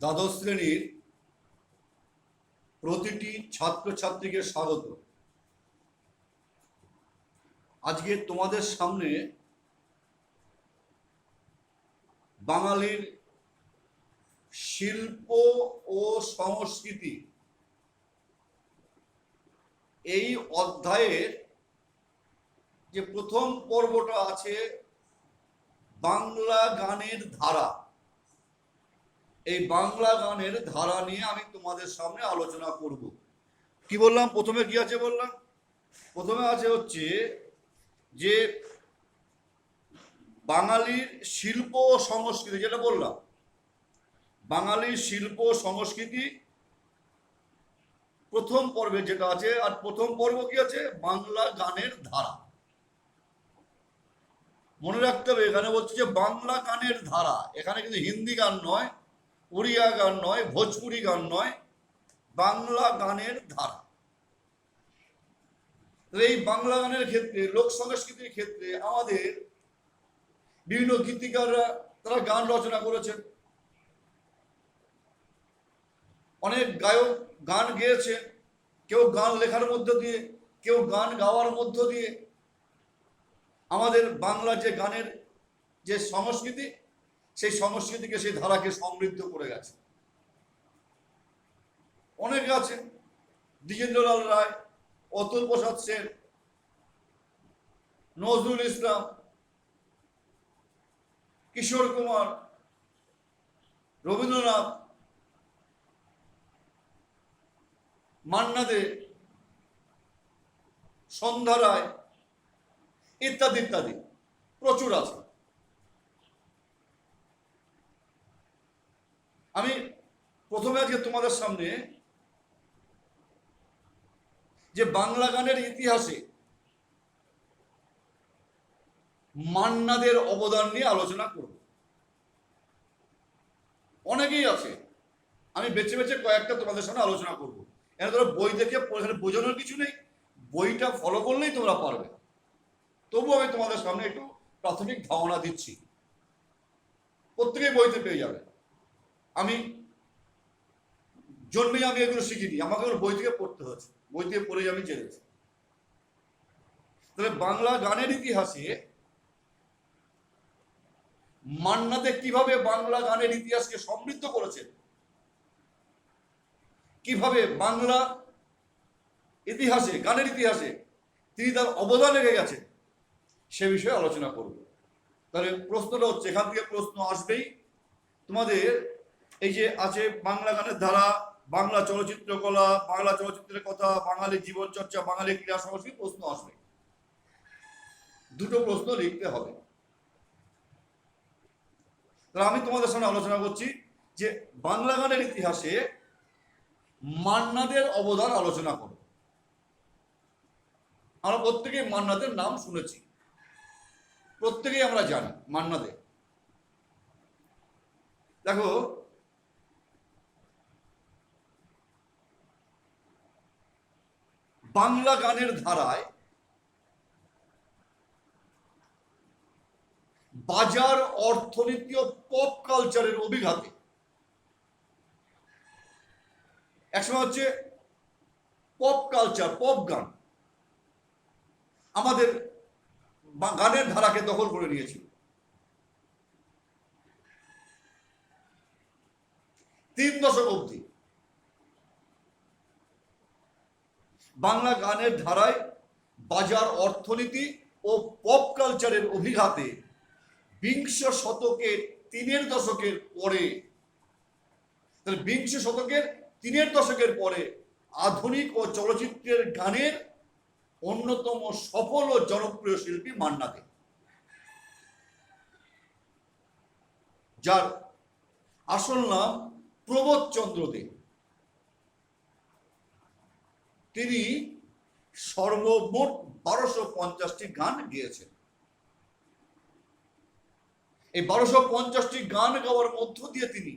দ্বাদশ শ্রেণীর প্রতিটি ছাত্রছাত্রীকে স্বাগত। আজকে তোমাদের সামনে বাঙালির শিল্প ও সংস্কৃতি এই অধ্যায়ের যে প্রথম পর্বটা আছে বাংলা গানের ধারা, এই বাংলা গানের ধারা নিয়ে আমি তোমাদের সামনে আলোচনা করব। কি বললাম? প্রথমে কি আছে বললাম? প্রথমে আছে হচ্ছে যে বাঙালির শিল্প ও সংস্কৃতি, যেটা বললাম বাঙালির শিল্প ও সংস্কৃতি প্রথম পর্বে যেটা আছে। আর প্রথম পর্ব কি আছে? বাংলা গানের ধারা। মনে রাখতে হবে, এখানে বলছে যে বাংলা গানের ধারা। এখানে কিন্তু হিন্দি গান নয়, উড়িয়া গান নয়, ভোজপুরি গান নয়, বাংলা গানের ধারা। এই বাংলা গানের ক্ষেত্রে, লোক সংস্কৃতির ক্ষেত্রে আমাদের বিভিন্ন গীতিকাররা তারা গান রচনা করেছেন। অনেক গায়ক গান গেয়েছেন, কেউ গান লেখার মধ্য দিয়ে, কেউ গান গাওয়ার মধ্য দিয়ে আমাদের বাংলা যে গানের যে সংস্কৃতি, সেই সংস্কৃতিকে, সেই ধারাকে সমৃদ্ধ করে গেছে। অনেকে আছেন, দ্বিজেন্দ্রলাল রায়, অতুল প্রসাদ সেন, নজরুল ইসলাম, কিশোর কুমার, রবীন্দ্রনাথ, মান্না দে, সন্ধ্যা রায় ইত্যাদি ইত্যাদি প্রচুর আছে। আমি প্রথমে আজকে তোমাদের সামনে যে বাংলা গানের ইতিহাসে মান্নাদের অবদান নিয়ে আলোচনা করব। অনেকেই আছে, আমি বেছে বেছে কয়েকটা তোমাদের সামনে আলোচনা করব। এখানে তোমরা বই দেখে বোঝানোর কিছু নেই, বইটা ফলো করলেই তোমরা পারবে। তবু আমি তোমাদের সামনে একটু প্রাথমিক ধারণা দিচ্ছি, প্রত্যেকেই বইতে পেয়ে যাবে। আমি জন্মে আমি এগুলো শিখিনি, আমাকে বই থেকে পড়তে হচ্ছে, বই থেকে পড়েই আমি জেনেছি। তাহলে বাংলা গানের ইতিহাসে মান্না দে কিভাবে বাংলা গানের ইতিহাসকে সমৃদ্ধ করেছেন, কিভাবে বাংলা ইতিহাসে, গানের ইতিহাসে তিনি তার অবদান রেখে গেছেন, সে বিষয়ে আলোচনা করব। তাহলে প্রশ্নটা হচ্ছে, এখান থেকে প্রশ্ন আসবেই তোমাদের। এই যে আছে বাংলা গানের ধারা, বাংলা চলচ্চিত্র কলা, বাংলা চলচ্চিত্রের কথা, বাঙালি জীবন চর্চা, বাঙালি ক্রীড়া সংস্কৃতি, প্রশ্ন আসবে। দুটো প্রশ্ন লিখতে হবে। তাহলে আমি তোমাদের সামনে আলোচনা করছি যে বাংলা গানের ইতিহাসে মান্নাদের অবদান আলোচনা করব। আমরা প্রত্যেকেই মান্নাদের নাম শুনেছি, প্রত্যেকেই আমরা জানি মান্না দে। দেখো, বাংলা গানের ধারায় বাজার অর্থনীতি ও পপ কালচারের অভিঘাতে একসময় হচ্ছে পপ কালচার, পপ গান আমাদের গানের ধারাকে দখল করে নিয়েছিল। 3 দশক অবধি বাংলা গানের ধারায় বাজার অর্থনীতি ও পপ কালচারের অভিঘাতে বিংশ শতকের 3 দশকের পরে, তাহলে বিংশ শতকের 3 দশকের পরে আধুনিক ও চলচ্চিত্রের গানের অন্যতম সফল ও জনপ্রিয় শিল্পী মান্না দে, যার আসল নাম প্রবোধ চন্দ্র দে। তিনি সর্বমোট 1250টি গান গেয়েছেন। এই 1250টি গান গাওয়ার মধ্য দিয়ে তিনি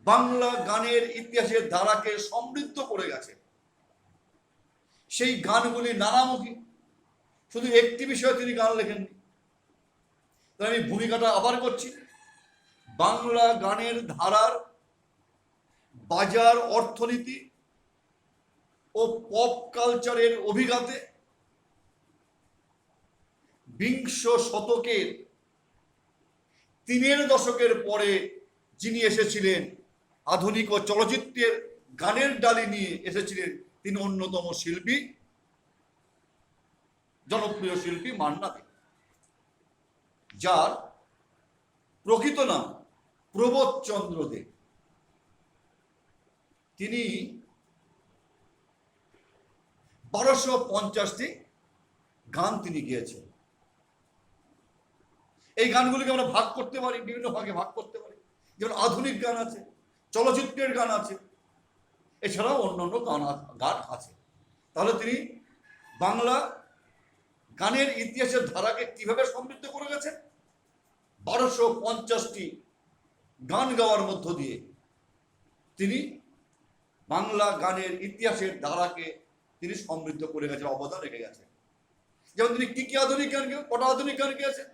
বাংলা গানের ইতিহাসের ধারাকে সমৃদ্ধ করে গেছেন। সেই গানগুলি নানামুখী, শুধু একটি বিষয়ে তিনি গান লেখেননি। তাহলে আমি ভূমিকাটা আবার করছি। বাংলা গানের ধারার বাজার অর্থনীতি ও পপ কালচারের অভিঘাতে বিংশ শতকের 3 দশকের পরে যিনি এসেছিলেন আধুনিক ও চলচ্চিত্রের গানের ডালি নিয়ে এসেছিলেন, তিনি অন্যতম শিল্পী, জনপ্রিয় শিল্পী মান্না দে, যার প্রকৃত নাম প্রবোধচন্দ্র দে। তিনি 1250টি গান তিনি গেয়েছেন। এই গানগুলিকে আমরা ভাগ করতে পারি, বিভিন্ন ভাগে ভাগ করতে পারি। যেমন আধুনিক গান আছে, চলচ্চিত্রের গান আছে, এছাড়াও অন্যান্য গান আছে। তাহলে তিনি বাংলা গানের ইতিহাসের ধারাকে কিভাবে সমৃদ্ধ করে গেছেন? 1250টি গান গাওয়ার মধ্য দিয়ে তিনি বাংলা গানের ইতিহাসের ধারাকে তিনি সমৃদ্ধ করে গেছেন, অবদান রেখে গেছেন। যেমন তিনি কি কি আধুনিক গান কটা আধুনিক গান গেয়েছেন,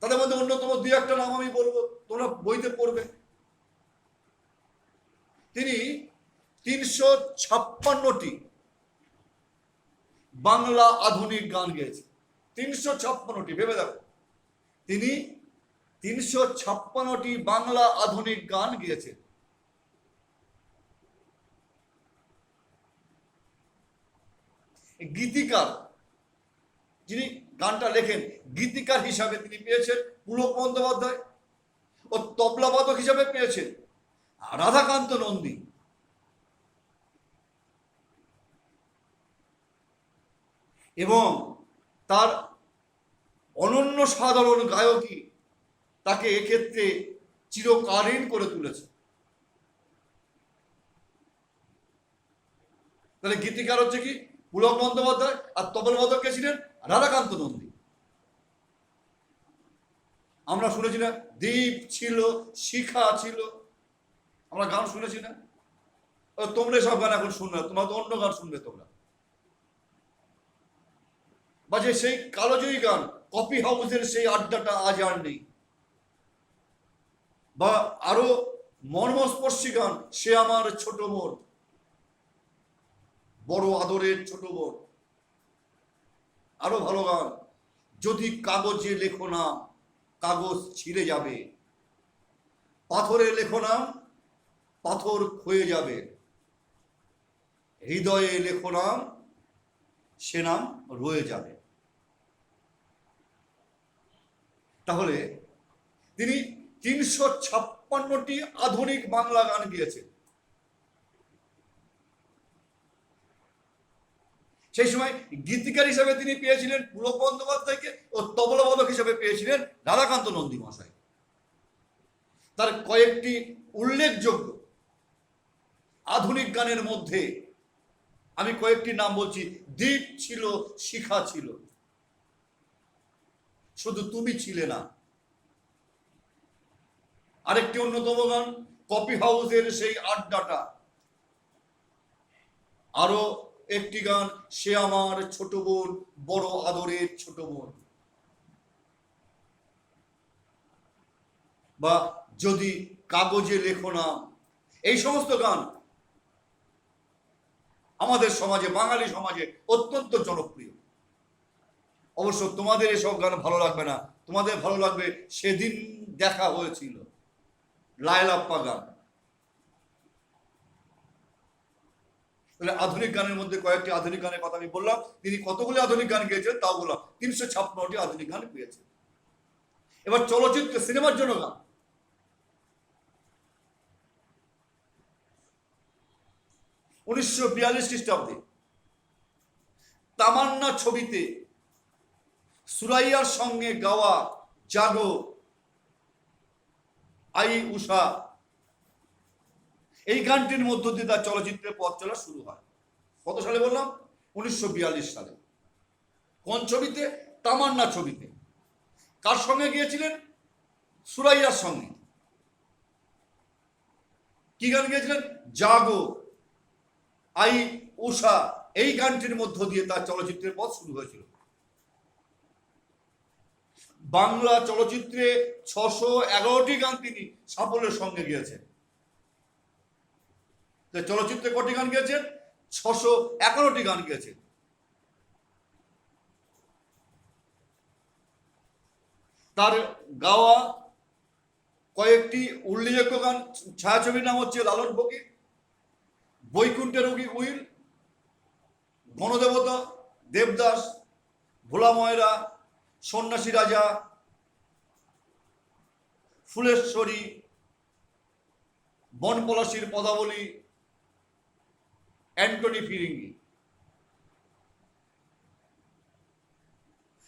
তাদের মধ্যে অন্যতম 2-1টা নাম আমি বলবো, তোমরা বইতে পড়বে। তিনি 356টি বাংলা আধুনিক গান গেয়েছেন। 356টি, ভেবে দেখো, তিনি 356টি বাংলা আধুনিক গান গেয়েছেন। গীতিকার যিনি গানটা লেখেন, গীতিকার হিসাবে তিনি পেয়েছেন পুলক বন্দ্যোপাধ্যায়, ও তবলাবাদক হিসাবে পেয়েছেন রাধাকান্ত নন্দী। এবং তার অনন্য সাধারণ গায়কী তাকে এক্ষেত্রে চিরকালীন করে তুলেছে। তাহলে গীতিকার হচ্ছে কি পুলক বন্দ্যোপাধ্যায়, আর তবলাবাদক কে ছিলেন? রাধাকান্ত নন্দী। আমরা শুনেছি না, দীপ ছিল, শিখা ছিল, আমরা গান শুনেছি না? তোমরা সব গান এখন শুনবে, তোমরা তো অন্য গান শুনবে তোমরা। বা যে সেই কালোজয়ী গান, কফি হাউসের সেই আড্ডাটা আজ আর নেই। বা আরো মর্মস্পর্শী গান, সে আমার ছোট বোন, বড় আদরের ছোট বোন। আরো ভালো গান, যদি কাগজে লেখো নাম, কাগজ ছিঁড়ে যাবে, পাথরে লেখো নাম, পাথর ক্ষয়ে যাবে, হৃদয়ে লেখো নাম, সে নাম রয়ে যাবে। তাহলে তিনি 356টি আধুনিক বাংলা গান গেয়েছেন। সেই সময় গীতিকার হিসেবে তিনি পেয়েছিলেন পুলক বন্দ্যোপাধ্যায়কে, ও তবলাবাদক হিসেবে পেয়েছিলেন রাধাকান্ত নন্দী মশাই। তার কয়েকটি উল্লেখযোগ্য আধুনিক গানের মধ্যে আমি কয়েকটি নাম বলছি। দীপ ছিল, শিখা ছিল, শুধু তুমি ছিলে না। আরেকটি অন্যতম গান, কফি হাউসের সেই আড্ডাটা। আরো একটি গান, সে আমার ছোট বোন, বড় আদরের ছোট বোন। বা যদি কাগজে লেখো নাম। এই সমস্ত গান আমাদের সমাজে, বাঙালি সমাজে অত্যন্ত জনপ্রিয়। অবশ্য তোমাদের এসব গান ভালো লাগবে না, তোমাদের ভালো লাগবে সেদিন দেখা হয়েছিল, লায়লাপ্পা গান। তাহলে আধুনিক গানের মধ্যে কয়েকটি আধুনিক গানের কথা আমি বললাম। তিনি কতগুলি আধুনিক গান গেয়েছেন তাও বললাম, 356টি আধুনিক গান পেয়েছেন। এবার চলচ্চিত্র, সিনেমার জন্য গান। 1942 খ্রিস্টাব্দে তামান্না ছবিতে সুরাইয়ার সঙ্গে গাওয়া জাগো আই উষা, এই গানটির মধ্য দিয়ে তার চলচ্চিত্রের পথ চলা শুরু হয়। কত সালে বললাম? 1942 সালে। কোন ছবিতে? তামান্না ছবিতে। কার সঙ্গে গিয়েছিলেন? সুরাইয়ার সঙ্গে। কি গান গিয়েছিলেন? জাগো আই উষা, এই গানটির মধ্য দিয়ে তার চলচ্চিত্রের পথ শুরু হয়েছিল। বাংলা চলচ্চিত্রে 611টি গান তিনি সাফল্যের সঙ্গে গেয়েছেন। চলচ্চিত্রে কটি গান গেয়েছেন? 611টি গান গেয়েছেন। তার গাওয়া কয়েকটি উল্লেখযোগ্য গান ছায়াছবির নাম হচ্ছে লালন ফকির, বৈকুণ্ঠের উইল, গণদেবতা, দেবদাস, ভোলা ময়রা, সন্ন্যাসী রাজা, ফুলেশ্বরী, বনপলাশীর পদাবলী, অ্যান্টনি ফিরিঙ্গি।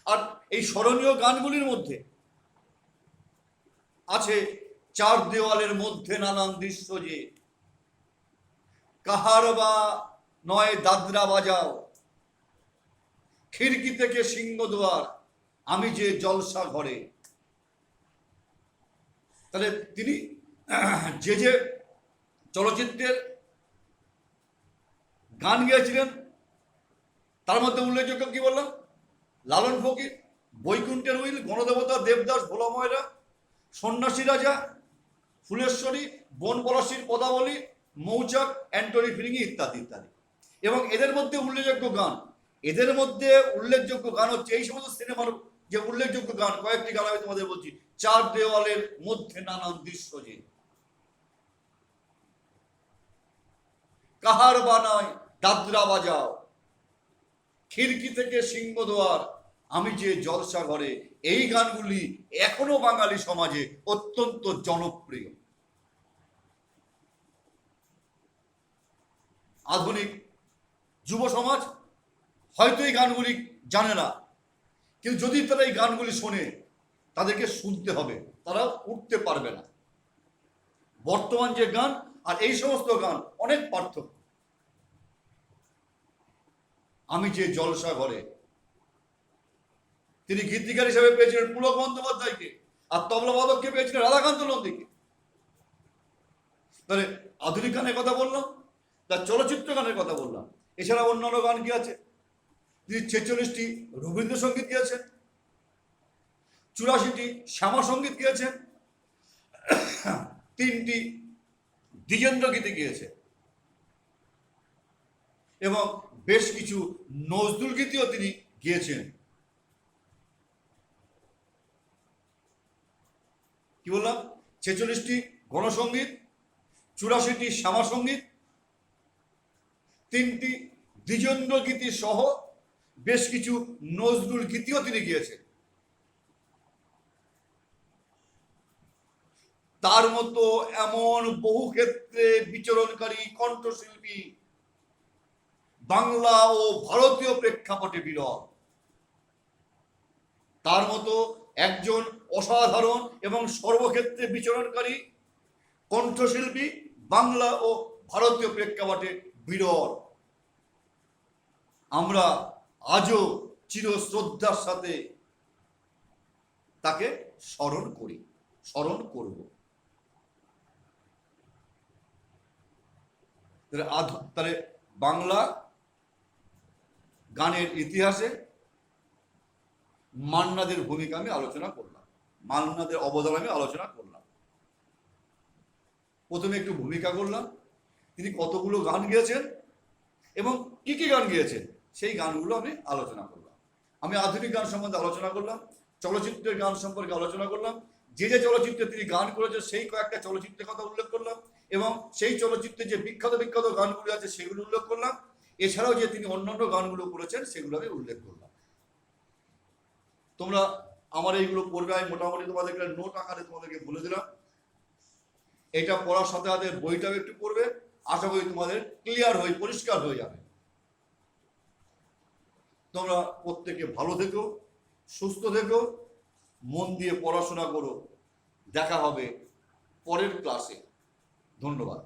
আর এই স্মরণীয় গানগুলির মধ্যে আছে চার দেওয়ালের মধ্যে নানান দৃশ্য, যে কাহার বা নয় দাদরা বাজাও, খিড়কি থেকে সিংহদুয়ার, আমি যে জলসা ঘরে। তাহলে তিনি যে যে চলচ্চিত্রের গান গেয়েছিলেন তার মধ্যে উল্লেখযোগ্য কি বললাম? লালন ফকির, বৈকুণ্ঠের উইল, গণদেবতা, দেবদাস, ভোলা ময়রা, সন্ন্যাসী রাজা, ফুলেশ্বরী, বনপলাশীর পদাবলী, মৌচাক, অ্যান্টনি ফিরিঙ্গি ইত্যাদি ইত্যাদি। এবং এদের মধ্যে উল্লেখযোগ্য গান হচ্ছে এই সমস্ত সিনেমার যে উল্লেখযোগ্য গান, কয়েকটি গান আমি তোমাদের বলছি। চার দেওয়ালের মধ্যে নানান দৃশ্য, যে কাহার বানায় দাদরা বাজাও, খিড়কি থেকে সিংহদুয়ার, আমি যে জলসা ঘরে। এই গানগুলি এখনো বাঙালি সমাজে অত্যন্ত জনপ্রিয়। আধুনিক যুব সমাজ হয়তো এই গানগুলি জানে না, কিন্তু যদি তারা এই গানগুলি শোনে, তাদেরকে শুনতে হবে, তারা উঠতে পারবে না। বর্তমান যে গান আর এই সমস্ত গান অনেক পার্থক্য। আমি যে জলসা ঘরে, তিনি গীতিকার হিসেবে পেয়েছিলেন পুলক বন্দ্যোপাধ্যায়কে, আর তবলাবাদককে পেয়েছিলেন রাধাকান্ত নন্দীকে। তাহলে আধুনিক গানের কথা বললাম, তার চলচ্চিত্র গানের কথা বললাম। এছাড়া অন্যান্য গান কি আছে? তিনি 46টি রবীন্দ্রসঙ্গীত গেয়েছেন, 84টি শ্যামা সঙ্গীত গেয়েছেন, 3টি দ্বিজেন্দ্র গীতি গিয়েছে, এবং বেশ কিছু নজরুল গীতিও তিনি গিয়েছেন। কি বললাম? 46টি গণসঙ্গীত, 84টি শ্যামা সঙ্গীত, 3টি দ্বিজেন্দ্র গীতি সহ বেশ কিছু নজরুল গীতিও তিনি গিয়েছেন। তার মতো এমন বহু ক্ষেত্রে বিচরণকারী কণ্ঠশিল্পী বাংলা ও ভারতীয় প্রেক্ষাপটে বিরল। তার মতো একজন অসাধারণ এবং সর্বক্ষেত্রে বিচরণকারী কণ্ঠশিল্পী বাংলা ও ভারতীয় প্রেক্ষাপটে বিরল। আমরা আজও চির শ্রদ্ধার সাথে তাকে স্মরণ করব। তাহলে বাংলা গানের ইতিহাসে মান্নাদের ভূমিকা আমি আলোচনা করলাম, মান্নাদের অবদান আমি আলোচনা করলাম। প্রথমে একটু ভূমিকা করলাম, তিনি কতগুলো গান গেয়েছেন এবং কি কি গান গেয়েছেন সেই গানগুলো আমি আলোচনা করলাম। আমি আধুনিক গান সম্বন্ধে আলোচনা করলাম, চলচ্চিত্রের গান সম্পর্কে আলোচনা করলাম, যে যে চলচ্চিত্রে তিনি গান করেছেন সেই কয়েকটা চলচ্চিত্রের কথা উল্লেখ করলাম, এবং সেই চলচ্চিত্রে যে বিখ্যাত বিখ্যাত গানগুলো আছে সেগুলো উল্লেখ করলাম। এছাড়াও যে তিনি অন্যান্য গানগুলো করেছেন সেগুলো আমি উল্লেখ করলাম। তোমরা আমার এইগুলো পড়বে, আমি মোটামুটি তোমাদেরকে নোট আকারে তোমাদেরকে বলে দিলাম। এটা পড়ার সাথে সাথে বইটাও একটু পড়বে, আশা করি তোমাদের ক্লিয়ার হয়ে পরিষ্কার হয়ে যাবে। তোমরা প্রত্যেকে ভালো থেকো, সুস্থ থেকো, মন দিয়ে পড়াশোনা করো। দেখা হবে পরের ক্লাসে। ধন্যবাদ।